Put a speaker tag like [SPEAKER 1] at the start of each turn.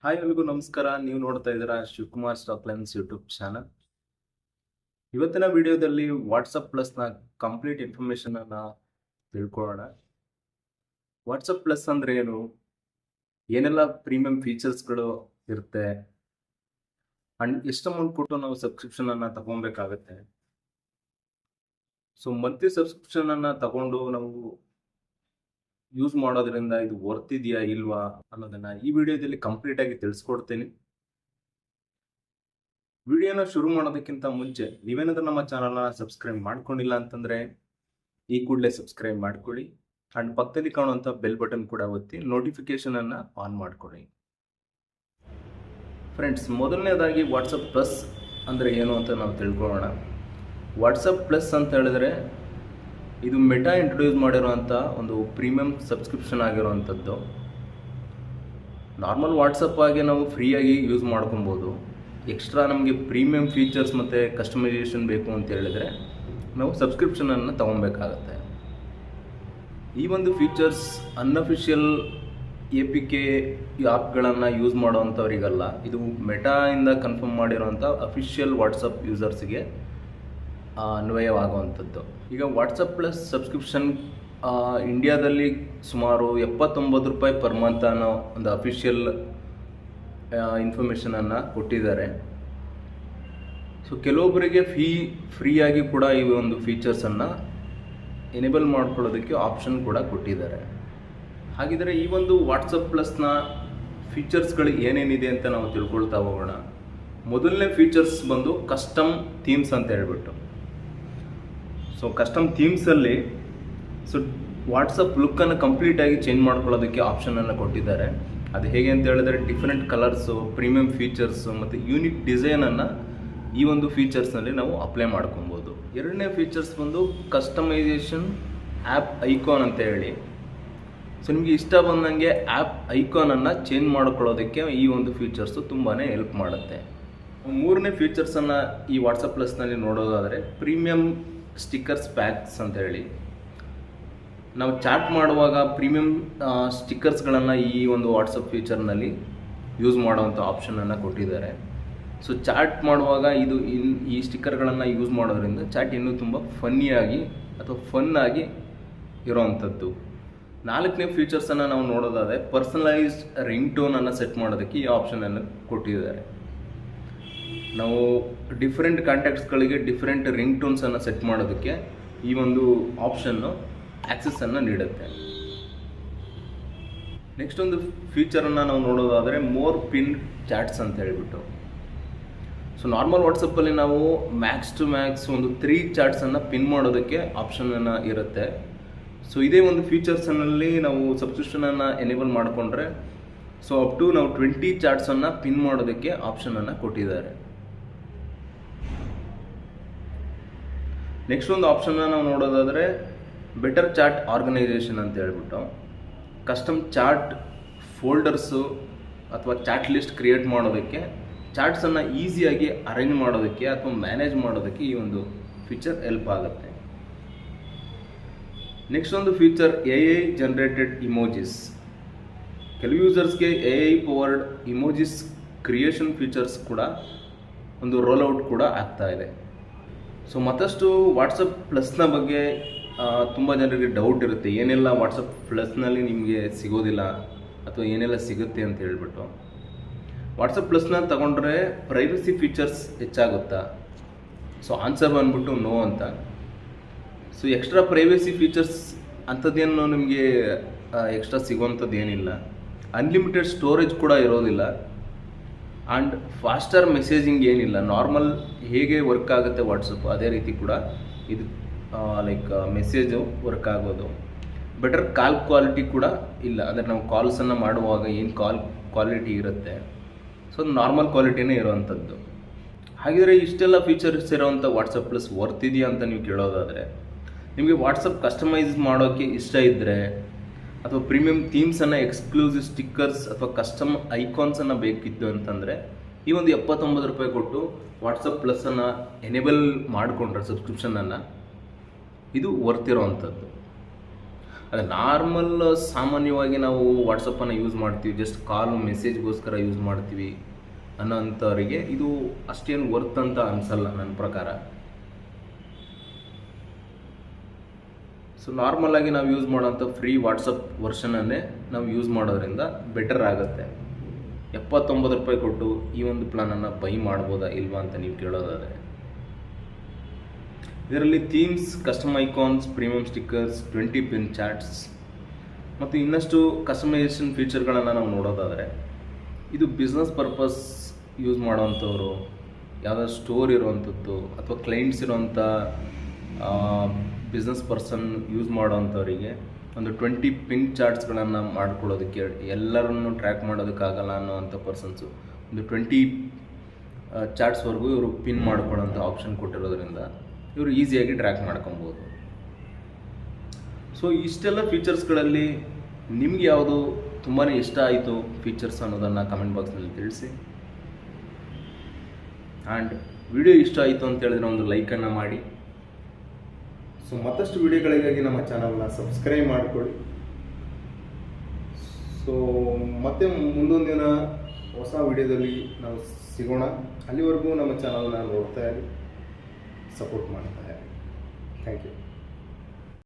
[SPEAKER 1] Hi ಎಲ್ರಿಗೂ ನಮಸ್ಕಾರ. ನೀವು ನೋಡ್ತಾ ಇದ್ದೀರಾ ಶಿವಕುಮಾರ್ ಸ್ಟಾಕ್ಲೈನ್ಸ್ ಯೂಟ್ಯೂಬ್ ಚಾನಲ್. ಇವತ್ತಿನ ವಿಡಿಯೋದಲ್ಲಿ ವಾಟ್ಸಪ್ ಪ್ಲಸ್ನ ಕಂಪ್ಲೀಟ್ ಇನ್ಫಾರ್ಮೇಶನ್ ಅನ್ನ ತಿಳ್ಕೊಳ್ಳೋಣ. ವಾಟ್ಸಪ್ ಪ್ಲಸ್ ಅಂದ್ರೆ ಏನು, ಏನೆಲ್ಲ ಪ್ರೀಮಿಯಂ ಫೀಚರ್ಸ್ಗಳು ಇರುತ್ತೆ, ಅಂಡ್ ಎಷ್ಟು ಅಮೌಂಟ್ ಕೊಟ್ಟು ನಾವು ಸಬ್ಸ್ಕ್ರಿಪ್ಷನ್ ಅನ್ನ ತಗೊಬೇಕಾಗತ್ತೆ. ಸೊ ಮಂತ್ಲಿ ಸಬ್ಸ್ಕ್ರಿಪ್ಷನ್ ಅನ್ನ ತಗೊಂಡು ನಾವು ಯೂಸ್ ಮಾಡೋದ್ರಿಂದ ಇದು ವರ್ತ್ ಇದೆಯಾ ಇಲ್ವಾ ಅನ್ನೋದನ್ನ ಈ ವಿಡಿಯೋದಲ್ಲಿ ಕಂಪ್ಲೀಟ್ ಆಗಿ ತಿಳಿಸ್ಕೊಡ್ತೀನಿ. ವಿಡಿಯೋನ ಶುರು ಮಾಡೋದಕ್ಕಿಂತ ಮುಂಚೆ ನೀವೇನಾದ್ರೂ ನಮ್ಮ ಚಾನಲ್ನ ಸಬ್ಸ್ಕ್ರೈಬ್ ಮಾಡ್ಕೊಂಡಿಲ್ಲ ಅಂತಂದ್ರೆ ಈ ಕೂಡಲೇ ಸಬ್ಸ್ಕ್ರೈಬ್ ಮಾಡ್ಕೊಳ್ಳಿ ಅಂಡ್ ಪಕ್ಕದಲ್ಲಿ ಕಾಣುವಂಥ ಬೆಲ್ ಬಟನ್ ಕೂಡ ಒತ್ತಿ ನೋಟಿಫಿಕೇಶನ್ ಅನ್ನ ಆನ್ ಮಾಡ್ಕೊಳ್ಳಿ. ಫ್ರೆಂಡ್ಸ್, ಮೊದಲನೇದಾಗಿ ವಾಟ್ಸಪ್ ಪ್ಲಸ್ ಅಂದರೆ ಏನು ಅಂತ ನಾವು ತಿಳ್ಕೊಳ್ಳೋಣ. ವಾಟ್ಸಪ್ ಪ್ಲಸ್ ಅಂತ ಹೇಳಿದ್ರೆ ಇದು ಮೆಟಾ ಇಂಟ್ರೊಡ್ಯೂಸ್ ಮಾಡಿರುವಂಥ ಒಂದು ಪ್ರೀಮಿಯಂ ಸಬ್ಸ್ಕ್ರಿಪ್ಷನ್ ಆಗಿರುವಂಥದ್ದು. ನಾರ್ಮಲ್ ವಾಟ್ಸಪ್ ಆಗಿ ನಾವು ಫ್ರೀಯಾಗಿ ಯೂಸ್ ಮಾಡ್ಕೊಬೋದು. ಎಕ್ಸ್ಟ್ರಾ ನಮಗೆ ಪ್ರೀಮಿಯಂ ಫೀಚರ್ಸ್ ಮತ್ತು ಕಸ್ಟಮೈಸೇಷನ್ ಬೇಕು ಅಂತ ಹೇಳಿದರೆ ನಾವು ಸಬ್ಸ್ಕ್ರಿಪ್ಷನನ್ನು ತೊಗೊಬೇಕಾಗತ್ತೆ. ಈ ಒಂದು ಫೀಚರ್ಸ್ ಅನ್ಅಫಿಷಿಯಲ್ APK ಆ್ಯಪ್ಗಳನ್ನು ಯೂಸ್ ಮಾಡೋವಂಥವ್ರಿಗಲ್ಲ, ಇದು ಮೆಟಾಯಿಂದ ಕನ್ಫರ್ಮ್ ಮಾಡಿರೋಂಥ ಅಫಿಷಿಯಲ್ ವಾಟ್ಸಪ್ ಯೂಸರ್ಸ್ಗೆ ಅನ್ವಯವಾಗುವಂಥದ್ದು. ಈಗ ವಾಟ್ಸಪ್ ಪ್ಲಸ್ ಸಬ್ಸ್ಕ್ರಿಪ್ಷನ್ ಇಂಡಿಯಾದಲ್ಲಿ ಸುಮಾರು 79 ರೂಪಾಯಿ ಪರ್ ಮಂತ್ ಅನ್ನೋ ಒಂದು ಅಫಿಷಿಯಲ್ ಇನ್ಫಾರ್ಮೇಷನನ್ನು ಕೊಟ್ಟಿದ್ದಾರೆ. ಸೊ ಕೆಲವೊಬ್ಬರಿಗೆ ಫ್ರೀಯಾಗಿ ಕೂಡ ಈ ಒಂದು ಫೀಚರ್ಸನ್ನು ಎನೇಬಲ್ ಮಾಡ್ಕೊಳ್ಳೋದಕ್ಕೆ ಆಪ್ಷನ್ ಕೂಡ ಕೊಟ್ಟಿದ್ದಾರೆ. ಹಾಗಿದ್ರೆ ಈ ಒಂದು ವಾಟ್ಸಪ್ ಪ್ಲಸ್ನ ಫೀಚರ್ಸ್ಗಳು ಏನೇನಿದೆ ಅಂತ ನಾವು ತಿಳ್ಕೊಳ್ತಾ ಹೋಗೋಣ. ಮೊದಲನೇ ಫೀಚರ್ಸ್ ಬಂದು ಕಸ್ಟಮ್ ಥೀಮ್ಸ್ ಅಂತ ಹೇಳ್ಬಿಟ್ಟು. ಸೊ ಕಸ್ಟಮ್ ಥೀಮ್ಸಲ್ಲಿ ವಾಟ್ಸಪ್ ಲುಕ್ಕನ್ನು ಕಂಪ್ಲೀಟಾಗಿ ಚೇಂಜ್ ಮಾಡ್ಕೊಳ್ಳೋದಕ್ಕೆ ಆಪ್ಷನನ್ನು ಕೊಟ್ಟಿದ್ದಾರೆ. ಅದು ಹೇಗೆ ಅಂತ ಹೇಳಿದ್ರೆ ಡಿಫ್ರೆಂಟ್ ಕಲರ್ಸು, ಪ್ರೀಮಿಯಂ ಫೀಚರ್ಸು ಮತ್ತು ಯೂನಿಕ್ ಡಿಸೈನನ್ನು ಈ ಒಂದು ಫೀಚರ್ಸ್ನಲ್ಲಿ ನಾವು ಅಪ್ಲೈ ಮಾಡ್ಕೊಬೋದು. ಎರಡನೇ ಫೀಚರ್ಸ್ ಬಂದು ಕಸ್ಟಮೈಸೇಷನ್ ಆ್ಯಪ್ ಐಕಾನ್ ಅಂತ ಹೇಳಿ. ಸೊ ನಿಮಗೆ ಇಷ್ಟ ಬಂದಂಗೆ ಆ್ಯಪ್ ಐಕಾನನ್ನು ಚೇಂಜ್ ಮಾಡ್ಕೊಳ್ಳೋದಕ್ಕೆ ಈ ಒಂದು ಫೀಚರ್ಸು ತುಂಬಾ ಹೆಲ್ಪ್ ಮಾಡುತ್ತೆ. ಮೂರನೇ ಫೀಚರ್ಸನ್ನು ಈ ವಾಟ್ಸಪ್ ಪ್ಲಸ್ನಲ್ಲಿ ನೋಡೋದಾದರೆ ಪ್ರೀಮಿಯಂ ಸ್ಟಿಕ್ಕರ್ಸ್ ಪ್ಯಾಕ್ಸ್ ಅಂತ ಹೇಳಿ. ನಾವು ಚಾಟ್ ಮಾಡುವಾಗ ಪ್ರೀಮಿಯಂ ಸ್ಟಿಕ್ಕರ್ಸ್ಗಳನ್ನು ಈ ಒಂದು ವಾಟ್ಸಪ್ ಫೀಚರ್ನಲ್ಲಿ ಯೂಸ್ ಮಾಡುವಂಥ ಆಪ್ಷನನ್ನು ಕೊಟ್ಟಿದ್ದಾರೆ. ಸೊ ಚಾಟ್ ಮಾಡುವಾಗ ಈ ಸ್ಟಿಕ್ಕರ್ಗಳನ್ನು ಯೂಸ್ ಮಾಡೋದ್ರಿಂದ ಚಾಟ್ ಇನ್ನೂ ತುಂಬ ಫನ್ನಿಯಾಗಿ ಅಥವಾ ಫನ್ನಾಗಿ ಇರೋವಂಥದ್ದು. ನಾಲ್ಕನೇ ಫೀಚರ್ಸನ್ನು ನಾವು ನೋಡೋದಾದರೆ ಪರ್ಸನಲೈಸ್ಡ್ ರಿಂಗ್ ಟೋನನ್ನು ಸೆಟ್ ಮಾಡೋದಕ್ಕೆ ಈ ಆಪ್ಷನನ್ನು ಕೊಟ್ಟಿದ್ದಾರೆ. ನಾವು ಡಿಫ್ರೆಂಟ್ ಕಾಂಟ್ಯಾಕ್ಟ್ಸ್ಗಳಿಗೆ ಡಿಫ್ರೆಂಟ್ ರಿಂಗ್ ಟೋನ್ಸನ್ನು ಸೆಟ್ ಮಾಡೋದಕ್ಕೆ ಈ ಒಂದು ಆಪ್ಷನ್ನು ಆಕ್ಸೆಸ್ಸನ್ನು ನೀಡುತ್ತೆ. ನೆಕ್ಸ್ಟ್ ಒಂದು ಫೀಚರನ್ನು ನಾವು ನೋಡೋದಾದರೆ ಮೋರ್ ಪಿನ್ ಚಾಟ್ಸ್ ಅಂತ ಹೇಳಿಬಿಟ್ಟು. ಸೊ ನಾರ್ಮಲ್ ವಾಟ್ಸಪ್ಪಲ್ಲಿ ನಾವು ಮ್ಯಾಕ್ಸ್ ಟು ಮ್ಯಾಕ್ಸ್ ಒಂದು 3 ಚಾಟ್ಸನ್ನು ಪಿನ್ ಮಾಡೋದಕ್ಕೆ ಆಪ್ಷನನ್ನು ಇರುತ್ತೆ. ಸೊ ಇದೇ ಒಂದು ಫೀಚರ್ಸನ್ನಲ್ಲಿ ನಾವು ಸಬ್ಸ್ಕ್ರಿಪ್ಷನನ್ನು ಎನೇಬಲ್ ಮಾಡಿಕೊಂಡ್ರೆ ಸೊ ಅಪ್ ಟು ನಾವು 20 ಚಾಟ್ಸನ್ನು ಪಿನ್ ಮಾಡೋದಕ್ಕೆ ಆಪ್ಷನನ್ನು ಕೊಟ್ಟಿದ್ದಾರೆ. ನೆಕ್ಸ್ಟ್ ಒಂದು ಆಪ್ಷನ್ನ ನಾವು ನೋಡೋದಾದರೆ ಬೆಟರ್ ಚಾಟ್ ಆರ್ಗನೈಸೇಷನ್ ಅಂತ ಹೇಳ್ಬಿಟ್ಟು. ಕಸ್ಟಮ್ ಚಾಟ್ ಫೋಲ್ಡರ್ಸು ಅಥವಾ ಚಾಟ್ ಲಿಸ್ಟ್ ಕ್ರಿಯೇಟ್ ಮಾಡೋದಕ್ಕೆ, ಚಾಟ್ಸನ್ನು ಈಸಿಯಾಗಿ ಅರೇಂಜ್ ಮಾಡೋದಕ್ಕೆ ಅಥವಾ ಮ್ಯಾನೇಜ್ ಮಾಡೋದಕ್ಕೆ ಈ ಒಂದು ಫೀಚರ್ ಹೆಲ್ಪ್ ಆಗುತ್ತೆ. ನೆಕ್ಸ್ಟ್ ಒಂದು ಫೀಚರ್ AI ಜನರೇಟೆಡ್ ಇಮೋಜಿಸ್. ಕೆಲವು ಯೂಸರ್ಸ್ಗೆ AI powered emojis creation features ಕೂಡ ಒಂದು ರೋಲ್ಔಟ್ ಕೂಡ ಆಗ್ತಾ ಇದೆ. ಸೊ ಮತ್ತಷ್ಟು ವಾಟ್ಸಪ್ ಪ್ಲಸ್ನ ಬಗ್ಗೆ ತುಂಬ ಜನರಿಗೆ ಡೌಟ್ ಇರುತ್ತೆ, ಏನೆಲ್ಲ ವಾಟ್ಸಪ್ ಪ್ಲಸ್ನಲ್ಲಿ ನಿಮಗೆ ಸಿಗೋದಿಲ್ಲ ಅಥವಾ ಏನೆಲ್ಲ ಸಿಗುತ್ತೆ ಅಂತ ಹೇಳ್ಬಿಟ್ಟು. ವಾಟ್ಸಪ್ ಪ್ಲಸ್ನ ತಗೊಂಡ್ರೆ ಪ್ರೈವಸಿ ಫೀಚರ್ಸ್ ಹೆಚ್ಚಾಗುತ್ತಾ? ಸೊ ಆನ್ಸರ್ ಬಂದ್ಬಿಟ್ಟು ನೋ ಅಂತ. ಸೊ ಎಕ್ಸ್ಟ್ರಾ ಪ್ರೈವಸಿ ಫೀಚರ್ಸ್ ಅಂಥದ್ದೇನು ನಿಮಗೆ ಎಕ್ಸ್ಟ್ರಾ ಸಿಗೋವಂಥದ್ದು ಏನಿಲ್ಲ. ಅನ್ಲಿಮಿಟೆಡ್ ಸ್ಟೋರೇಜ್ ಕೂಡ ಇರೋದಿಲ್ಲ ಆ್ಯಂಡ್ ಫಾಸ್ಟರ್ ಮೆಸೇಜಿಂಗ್ ಏನಿಲ್ಲ. ನಾರ್ಮಲ್ ಹೇಗೆ ವರ್ಕ್ ಆಗುತ್ತೆ ವಾಟ್ಸಪ್ ಅದೇ ರೀತಿ ಕೂಡ ಇದು ಲೈಕ್ ಮೆಸೇಜು ವರ್ಕ್ ಆಗೋದು. ಬೆಟರ್ ಕಾಲ್ ಕ್ವಾಲಿಟಿ ಕೂಡ ಇಲ್ಲ, ಅಂದರೆ ನಾವು ಕಾಲ್ಸನ್ನು ಮಾಡುವಾಗ ಏನು ಕಾಲ್ ಕ್ವಾಲಿಟಿ ಇರುತ್ತೆ ಸೊ ಅದು ನಾರ್ಮಲ್ ಕ್ವಾಲಿಟಿನೇ ಇರೋವಂಥದ್ದು. ಹಾಗಿದ್ರೆ ಇಷ್ಟೆಲ್ಲ ಫೀಚರ್ಸ್ ಇರೋವಂಥ ವಾಟ್ಸಪ್ ಪ್ಲಸ್ ವರ್ತ್ ಇದೆಯಾ ಅಂತ ನೀವು ಕೇಳೋದಾದರೆ, ನಿಮಗೆ ವಾಟ್ಸಪ್ ಕಸ್ಟಮೈಸ್ ಮಾಡೋಕ್ಕೆ ಇಷ್ಟ ಇದ್ದರೆ ಅಥವಾ ಪ್ರೀಮಿಯಂ ಥೀಮ್ಸನ್ನು, ಎಕ್ಸ್ಕ್ಲೂಸಿವ್ ಸ್ಟಿಕ್ಕರ್ಸ್ ಅಥವಾ ಕಸ್ಟಮ್ ಐಕಾನ್ಸನ್ನು ಬೇಕಿತ್ತು ಅಂತಂದರೆ ಈ ಒಂದು 79 ರೂಪಾಯಿ ಕೊಟ್ಟು ವಾಟ್ಸಪ್ ಪ್ಲಸ್ಸನ್ನು ಎನೇಬಲ್ ಮಾಡಿಕೊಂಡ್ರೆ ಸಬ್ಸ್ಕ್ರಿಪ್ಷನನ್ನು ಇದು ವರ್ತ್ ಇರೋವಂಥದ್ದು. ಅದು ನಾರ್ಮಲ್ ಸಾಮಾನ್ಯವಾಗಿ ನಾವು ವಾಟ್ಸಪ್ಪನ್ನು ಯೂಸ್ ಮಾಡ್ತೀವಿ, ಜಸ್ಟ್ ಕಾಲ್ ಮೆಸೇಜ್ಗೋಸ್ಕರ ಯೂಸ್ ಮಾಡ್ತೀವಿ ಅನ್ನೋಂಥವರಿಗೆ ಇದು ಅಷ್ಟೇನು ವರ್ತ್ ಅಂತ ಅನಿಸಲ್ಲ ನನ್ನ ಪ್ರಕಾರ. ಸೊ ನಾರ್ಮಲಾಗಿ ನಾವು ಯೂಸ್ ಮಾಡೋಂಥ ಫ್ರೀ ವಾಟ್ಸಪ್ ವರ್ಷನನ್ನೇ ನಾವು ಯೂಸ್ ಮಾಡೋದ್ರಿಂದ ಬೆಟರ್ ಆಗುತ್ತೆ. 79 ರೂಪಾಯಿ ಕೊಟ್ಟು ಈ ಒಂದು ಪ್ಲಾನನ್ನು ಬೈ ಮಾಡ್ಬೋದಾ ಇಲ್ವಾ ಅಂತ ನೀವು ಕೇಳೋದಾದರೆ, ಇದರಲ್ಲಿ themes, custom icons, premium stickers, 20 pin chats ಮತ್ತು ಇನ್ನಷ್ಟು ಕಸ್ಟಮೈಸೇಷನ್ ಫೀಚರ್ಗಳನ್ನು ನಾವು ನೋಡೋದಾದರೆ, ಇದು ಬಿಸ್ನೆಸ್ ಪರ್ಪಸ್ ಯೂಸ್ ಮಾಡೋವಂಥವ್ರು, ಯಾವುದಾದ್ರು ಸ್ಟೋರ್ ಇರುವಂಥದ್ದು ಅಥವಾ ಕ್ಲೈಂಟ್ಸ್ ಇರೋವಂಥ ಬಿಸ್ನೆಸ್ ಪರ್ಸನ್ ಯೂಸ್ ಮಾಡೋವಂಥವರಿಗೆ ಒಂದು 20 ಪಿನ್ ಚಾರ್ಟ್ಸ್ಗಳನ್ನು ಮಾಡ್ಕೊಳ್ಳೋದಕ್ಕೆ, ಎಲ್ಲರನ್ನು ಟ್ರ್ಯಾಕ್ ಮಾಡೋದಕ್ಕಾಗಲ್ಲ ಅನ್ನೋವಂಥ ಪರ್ಸನ್ಸು ಒಂದು 20 ಚಾರ್ಟ್ಸ್ವರೆಗೂ ಇವರು ಪಿನ್ ಮಾಡ್ಕೊಳ್ಳೋಂಥ ಆಪ್ಷನ್ ಕೊಟ್ಟಿರೋದ್ರಿಂದ ಇವರು ಈಸಿಯಾಗಿ ಟ್ರ್ಯಾಕ್ ಮಾಡ್ಕೊಬೋದು. ಸೊ ಇಷ್ಟೆಲ್ಲ ಫೀಚರ್ಸ್ಗಳಲ್ಲಿ ನಿಮ್ಗೆ ಯಾವುದು ತುಂಬಾ ಇಷ್ಟ ಆಯಿತು ಫೀಚರ್ಸ್ ಅನ್ನೋದನ್ನು ಕಮೆಂಟ್ ಬಾಕ್ಸ್ನಲ್ಲಿ ತಿಳಿಸಿ. ಆ್ಯಂಡ್ ವಿಡಿಯೋ ಇಷ್ಟ ಆಯಿತು ಅಂತ ಹೇಳಿದ್ರೆ ಒಂದು ಲೈಕನ್ನು ಮಾಡಿ. ಸೊ ಮತ್ತಷ್ಟು ವಿಡಿಯೋಗಳಿಗಾಗಿ ನಮ್ಮ ಚಾನಲ್ನ ಸಬ್ಸ್ಕ್ರೈಬ್ ಮಾಡಿಕೊಳ್ಳಿ. ಸೊ ಮತ್ತೆ ಮುಂದೊಂದು ದಿನ ಹೊಸ ವಿಡಿಯೋದಲ್ಲಿ ನಾವು ಸಿಗೋಣ. ಅಲ್ಲಿವರೆಗೂ ನಮ್ಮ ಚಾನಲ್ನ ನೋಡ್ತಾ ಇರಿ, ಸಪೋರ್ಟ್ ಮಾಡ್ತಾ ಇರಿ. Thank you.